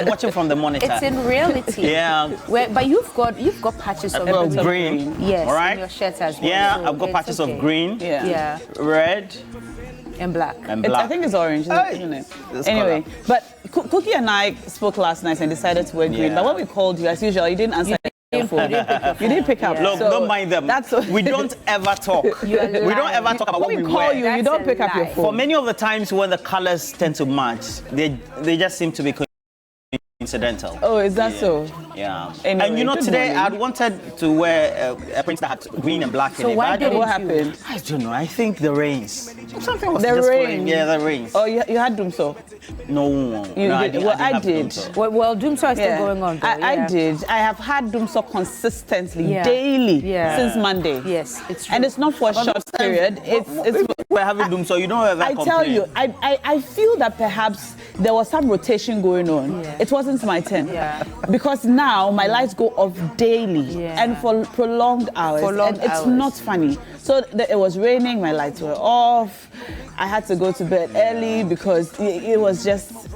I'm watching from the monitor. It's in reality. Yeah. But you've got patches of green. Yes. All right. In your shirt as well. Yeah, so I've got patches of green. Yeah. Red. And black. I think it's orange, isn't it? Anyway, but Cookie and I spoke last night and decided to wear green. But when we called you, as usual, you didn't answer. You didn't pick up. Look, don't mind them. We don't ever talk. We don't ever talk about what we call wear. you don't pick up your phone. For many of the times when the colors tend to match, they just seem to be coincidental. Oh, is that so? Yeah. Anyway, and you know, today I wanted to wear a print that had green and black in it. What happened? I don't know. I think the rains. Something was the just rain. Playing. Yeah, the rains. Oh, you had Doomso? No. I did. I did. Well, Doomso is still going on. Though, I did. I have had Doomso consistently, daily, since Monday. Yes, it's true. And it's not for a short period. We're having Doomso. You don't ever complain. Tell you, I feel that perhaps there was some rotation going on. Yeah. It wasn't my turn. Yeah. Because now my lights go off daily and for prolonged hours. It's not funny. So it was raining, my lights were off. I had to go to bed early because it was just...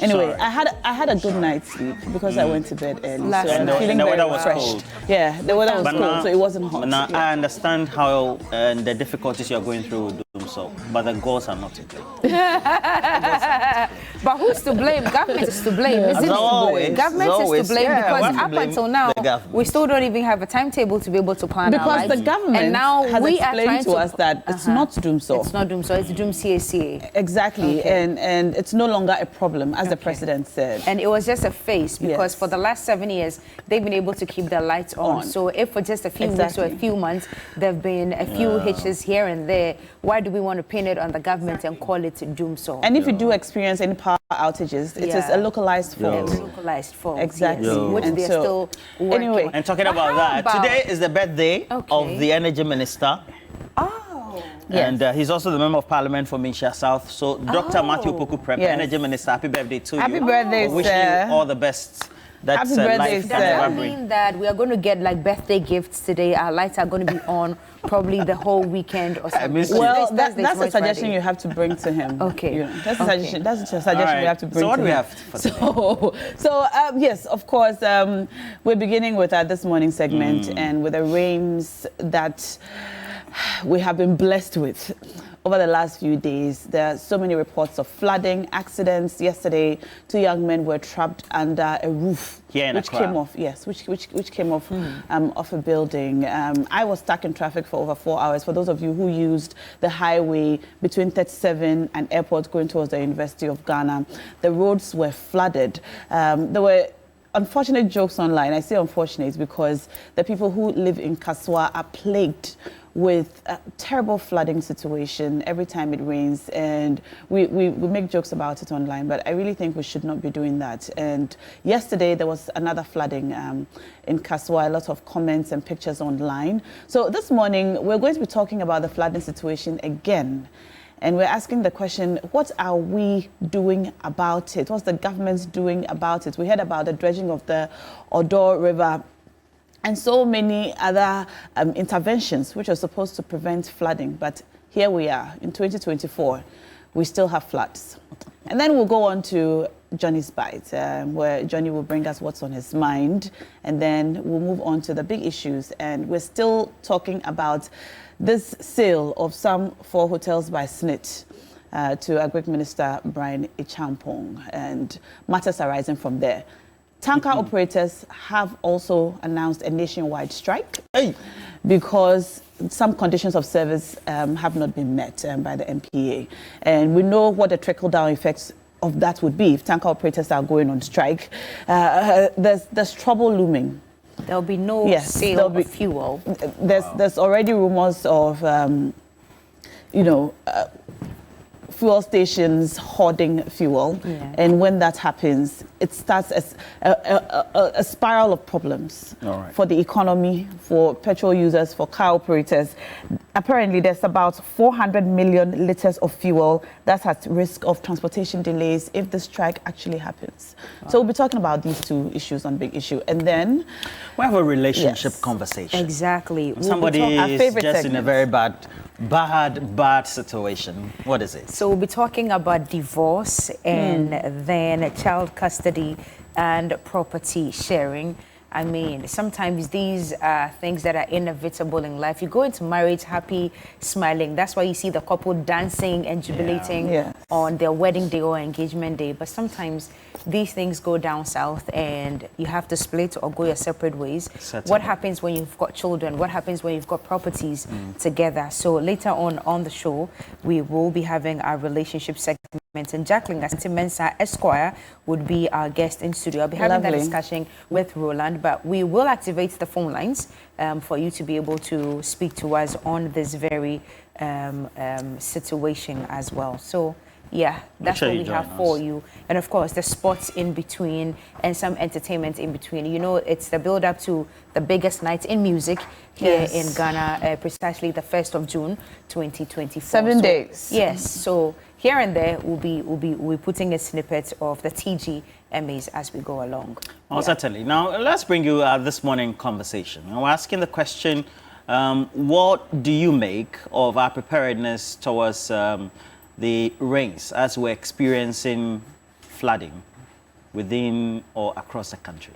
Anyway, I had a good night's sleep because I went to bed early. So I'm feeling very refreshed. Yeah, the weather was cold, so it wasn't hot. Now, I understand how the difficulties you're going through with Doomso, but the goals are not to blame. But who's to blame? Government is to blame, isn't it? Government is to blame because up until now, we still don't even have a timetable to be able to plan our lives. Because the government has explained to us that it's not Doomso. It's not Doomso, it's Doom CACA. Exactly, and it's no longer a problem, as the president said. And it was just a phase because for the last 7 years, they've been able to keep their lights on. So if for just a few weeks or a few months, there have been a few hitches here and there, why do we want to pin it on the government and call it Doomso? And if you do experience any power outages, it is a localized fault. Localized fault. Exactly. Which they're still working. Anyway, and talking about that, today is the birthday of the Energy Minister. Yes. And he's also the Member of Parliament for Minsha South. So, Dr. Matthew Poku Prep, Energy Minister, happy birthday to you. Happy birthday, wish you all the best. That's happy birthday, life. sir. Does that mean that we are going to get like birthday gifts today? Our lights are going to be on probably the whole weekend or something. Well, that's a suggestion you have to bring to him. Okay. That's a suggestion. That's a suggestion we have to bring to him. So what do we have for today? So yes, of course, we're beginning with this morning segment and with the rains that we have been blessed with over the last few days. There are so many reports of flooding, accidents. Yesterday, 2 young men were trapped under a roof, which came off. Yes, which came off off a building. I was stuck in traffic for over 4 hours. For those of you who used the highway between 37 and Airport going towards the University of Ghana, the roads were flooded. There were unfortunate jokes online. I say unfortunate because the people who live in Kaswa are plagued with a terrible flooding situation every time it rains, and we make jokes about it online, but I really think we should not be doing that. And yesterday there was another flooding in Kaswa, a lot of comments and pictures online. So this morning we're going to be talking about the flooding situation again. And we're asking the question, what are we doing about it? What's the government doing about it? We heard about the dredging of the Odo River and so many other interventions which are supposed to prevent flooding. But here we are in 2024, we still have floods. And then we'll go on to Johnny's Bite, where Johnny will bring us what's on his mind. And then we'll move on to the big issues. And we're still talking about this sale of some 4 hotels by SNIT to Agric Minister Brian Ichampong, and matters arising from there. Tanker operators have also announced a nationwide strike because some conditions of service have not been met by the MPA. And we know what the trickle-down effects of that would be if tanker operators are going on strike. There's trouble looming. There'll be no sale of fuel. There's already rumors of, fuel stations hoarding fuel. And when that happens, it starts as a spiral of problems for the economy, for petrol users, for car operators. Apparently, there's about 400 million liters of fuel that's at risk of transportation delays if the strike actually happens. So we'll be talking about these 2 issues on Big Issue. And then we have a relationship conversation. Exactly. Somebody is just in a very bad situation. What is it? So we'll be talking about divorce and then child custody and property sharing. I mean, sometimes these are things that are inevitable in life. You go into marriage happy, smiling. That's why you see the couple dancing and jubilating on their wedding day or engagement day. But sometimes these things go down south and you have to split or go your separate ways. Certainly. What happens when you've got children? What happens when you've got properties together? So later on the show, we will be having our relationship segment. And Jacqueline Mensa Esquire would be our guest in studio. I'll be having that discussion with Roland, but we will activate the phone lines for you to be able to speak to us on this very situation as well. So, yeah, that's what we have for you. And of course, the sports in between and some entertainment in between. You know, it's the build up to the biggest night in music here in Ghana, precisely the 1st of June, 2024. 7 days. Yes. So here and there, we'll be putting a snippet of the TGMAs as we go along. Oh, certainly. Now, let's bring you this morning conversation. We're asking the question, what do you make of our preparedness towards the rains as we're experiencing flooding within or across the country?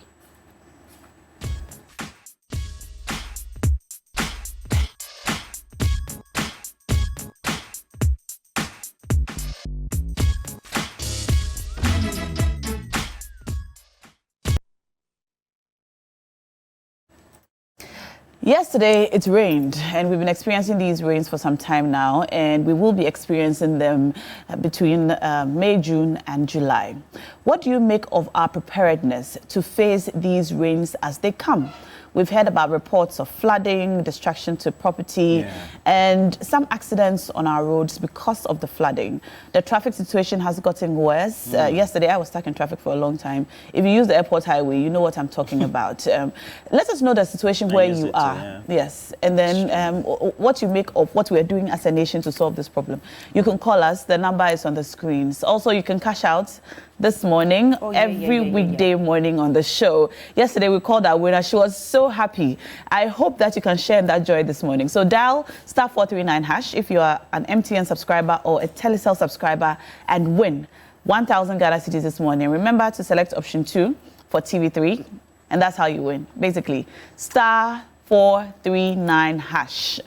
Yesterday, it rained, and we've been experiencing these rains for some time now, and we will be experiencing them between May, June, and July. What do you make of our preparedness to face these rains as they come? We've heard about reports of flooding, destruction to property, and some accidents on our roads because of the flooding. The traffic situation has gotten worse. Yesterday, I was stuck in traffic for a long time. If you use the airport highway, you know what I'm talking about. Let us know the situation where you are. Yes. And then what you make of what we're doing as a nation to solve this problem. You can call us. The number is on the screens. Also, you can cash out this morning, every weekday morning on the show. Yesterday, we called our winner. She was so happy. I hope that you can share in that joy this morning. So dial *439# if you are an MTN subscriber or a Telecel subscriber and win 1,000 Ghana cedis this morning. Remember to select option 2 for TV3, and that's how you win. Basically, *439#.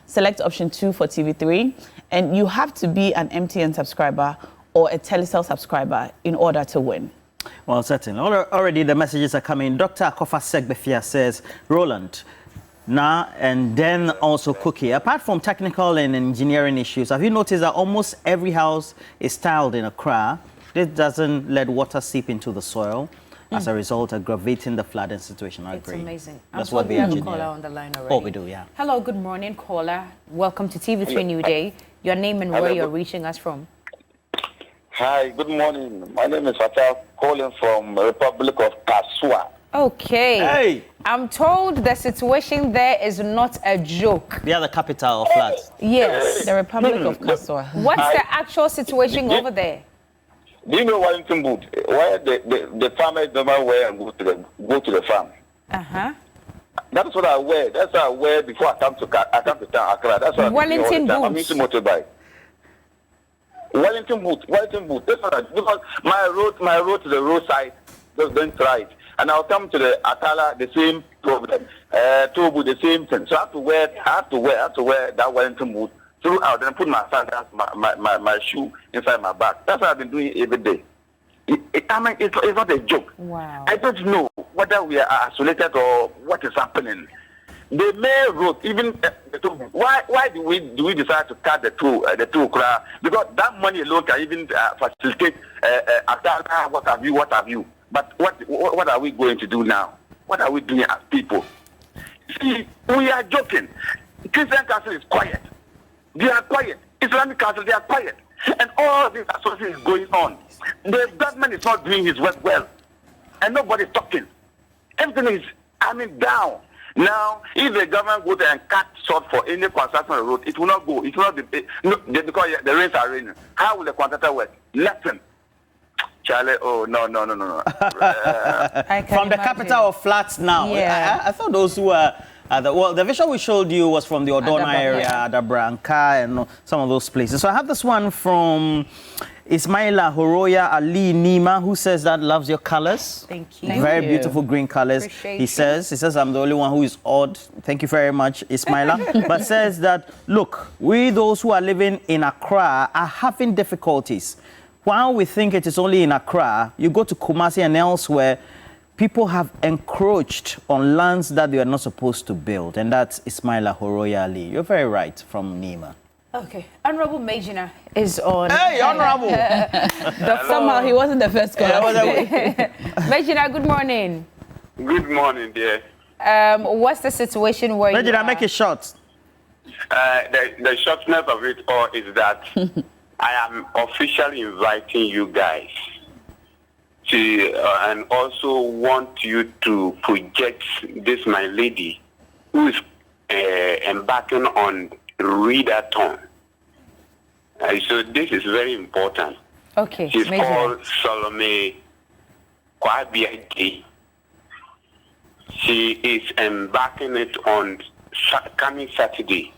Select option 2 for TV3, and you have to be an MTN subscriber or a Telecel subscriber in order to win. Well, certainly. Already the messages are coming. Dr. Akofa Segbefia says, Roland, now and then also Cookie. Apart from technical and engineering issues, have you noticed that almost every house is tiled in Accra? This doesn't let water seep into the soil. As a result, aggravating the flooding situation. I agree. It's amazing. That's what we have a caller on the line already. Oh, we do, yeah. Hello, good morning, caller. Welcome to TV3 New Day. Your name and where you're reaching us from. Hi, good morning. My name is Fatal, calling from the Republic of Kasua. Okay. Hey. I'm told the situation there is not a joke. They are the capital of floods. Yes. The Republic of Kasua. What's the actual situation over there? Do you know Wellington Boot, where the farmers don't wear and go to the farm? That's what I wear. That's what I wear before I come to town, Accra. That's what Wellington boots. I'm using motorbike. Wellington boot. That's what I do. Because my road to the roadside just don't try it. And I'll come to the Atala, the same problem. Tobu, the same thing. So I have to wear that Wellington boot throughout, and put my shoe inside my bag. That's what I've been doing every day. I mean, it's not a joke. Wow. I don't know whether we are isolated or what is happening. The main road, even why do we decide to cut the toll crowd? Because that money alone can even facilitate what have you. But what are we going to do now? What are we doing as people? See, we are joking. Christian Council is quiet. They are quiet. Islamic Council, they are quiet. And all this association is going on. The government is not doing his work well. And nobody's talking. Everything is, down. Now, if the government go there and cut short for any construction on the road, it will not go. It will not be because the rains are raining. How will the contractor work? Listen. Charlie, oh, no. From the capital of flats now. Yeah. I thought those who were... the visual we showed you was from the Odona area, Adabranca, and some of those places. So I have this one from Ismaila Horoya Ali Nima, who says that loves your colors. Thank you. Very beautiful green colors. He says I'm the only one who is odd. Thank you very much, Ismaila. But says that, look, we those who are living in Accra are having difficulties. While we think it is only in Accra, you go to Kumasi and elsewhere, people have encroached on lands that they are not supposed to build. And that's Ismaila Horoya Ali. You're very right, from Nima. Okay, Honorable Majina is on. Hey, Honorable! Somehow he wasn't the first caller. Majina, good morning. Good morning, dear. What's the situation where Majina, make it short. The shortness of it all is that I am officially inviting you guys to, and also want you to project this, my lady, who is embarking on readathon. So this is very important. Okay, She's Major. called Salome Kwabiaji. She is embarking it on coming Saturday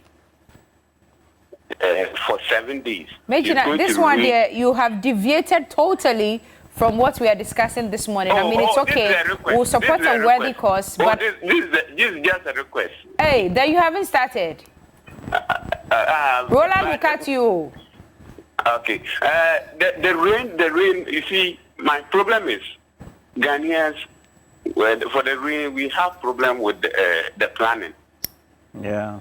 for 7 days. Major, this one here, you have deviated totally from what we are discussing this morning. I mean, it's okay. We'll support a worthy cause, but this is just a request. Hey, then you haven't started. Roland, look at you. Okay. The rain, you see, my problem is Ghanaians, for the rain, we have problem with the planning. Yeah.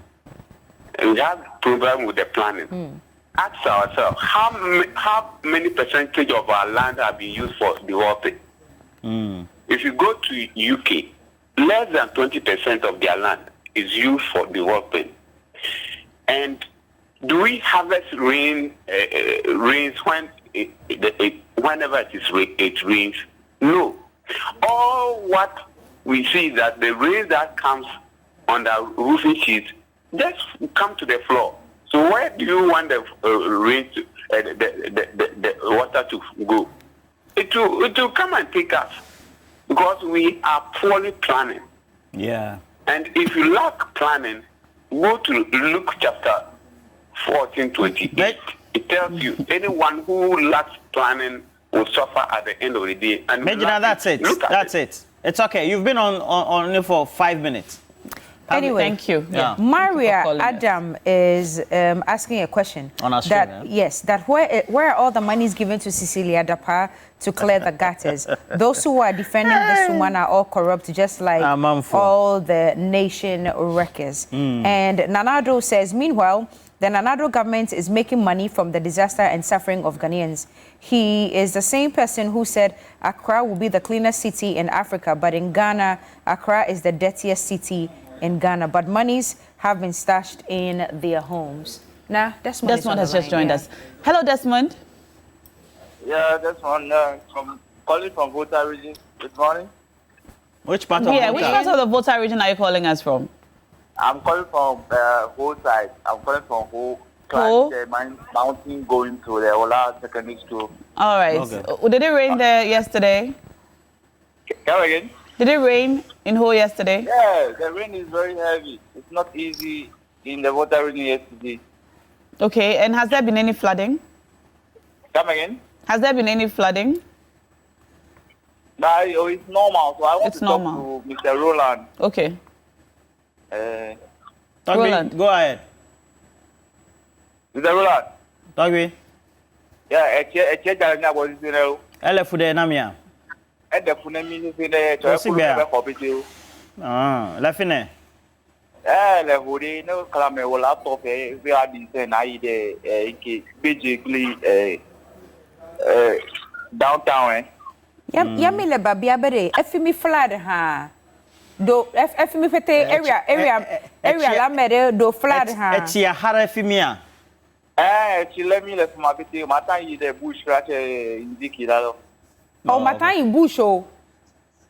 We have problem with the planning. Ask ourselves, how many percentage of our land have been used for developing? If you go to UK, less than 20% of their land is used for developing. And do we harvest rains when whenever it rains? No. All what we see is that the rain that comes on the roofing sheet just come to the floor. So where do you want the rain to, the water to go? It will come and take us because we are poorly planning. Yeah. And if you lack planning, go to Luke chapter 14:28. It tells you anyone who lacks planning will suffer at the end of the day. And Major, that's it. That's it. It's okay. You've been on for 5 minutes. Anyway, thank you. Yeah. Maria Adam is asking a question. On our stream, that yes, that where are all the monies given to Cecilia Dapa to clear the gutters? Those who are defending this woman are all corrupt, just like all the nation wreckers. And Nanado says, meanwhile, the Nanado government is making money from the disaster and suffering of Ghanaians. He is the same person who said Accra will be the cleanest city in Africa, but in Ghana, Accra is the dirtiest city in Ghana, but monies have been stashed in their homes. Now, Desmond has just joined us. Hello, Desmond. Yeah, Desmond, calling from Volta region. Good morning. Which part of Volta? Which part of the Volta region are you calling us from? I'm calling from whole side. I'm calling from whole mountain going to the Ola secondary school. All right. Okay. So, did it rain there yesterday? Come again? Did it rain in Ho yesterday? Yeah, the rain is very heavy. It's not easy in the Volta region yesterday. Okay, and has there been any flooding? Come again? Has there been any flooding? No, it's normal. So I want to talk to Mr. Roland. Okay. Roland, go ahead. Mr. Roland. Doggy. Yeah, a chair that was in there. Elefude Namia. And the Funemi is in there. Lefine. Le Huri, no Kalame will laptop, we are decent. Basically, downtown. Yamile Babiabere, Efimi flood, ha. Do Efimi fete area la mere do flood, ha. Etia Hara Fimia. She let me let my bit, Matan, the bush scratch in Dikila. Oh, Matan bush, oh.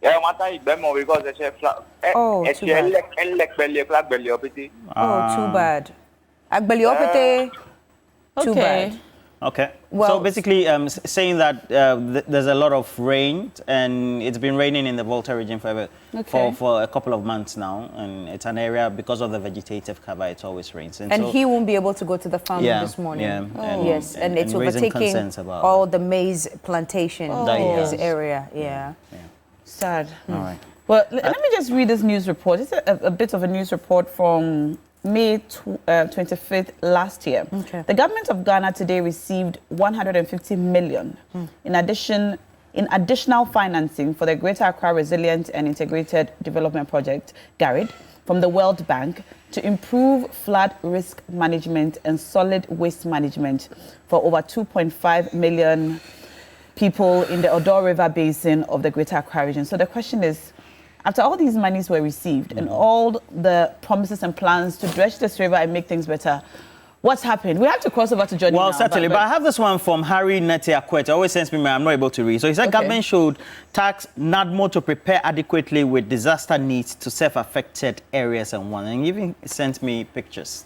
Yeah, Matan, Bemo, because the chef flat. Oh, too bad. Oh, too bad. Agbeli opete. Too bad. Okay. Well, so basically, saying that there's a lot of rain, and it's been raining in the Volta region for a couple of months now, and it's an area because of the vegetative cover. It always rains, and so, he won't be able to go to the farm this morning. Yeah. Yes, and it's overtaking all the maize plantation in his area. Yeah. Sad. All right. Well, let me just read this news report. It's a bit of a news report from May 25th last year. Okay. The government of Ghana today received 150 million in additional financing for the Greater Accra Resilient and Integrated Development Project, GARID, from the World Bank to improve flood risk management and solid waste management for over 2.5 million people in the Odo River Basin of the Greater Accra region. So the question is, after all these monies were received and all the promises and plans to dredge this river and make things better, what's happened? We have to cross over to Johnny Well, now, certainly, but I have this one from Harry Neti Akwet. Always sends me, I'm not able to read. So he said government should tax NADMO to prepare adequately with disaster needs to self-affected areas and one. And he even sent me pictures.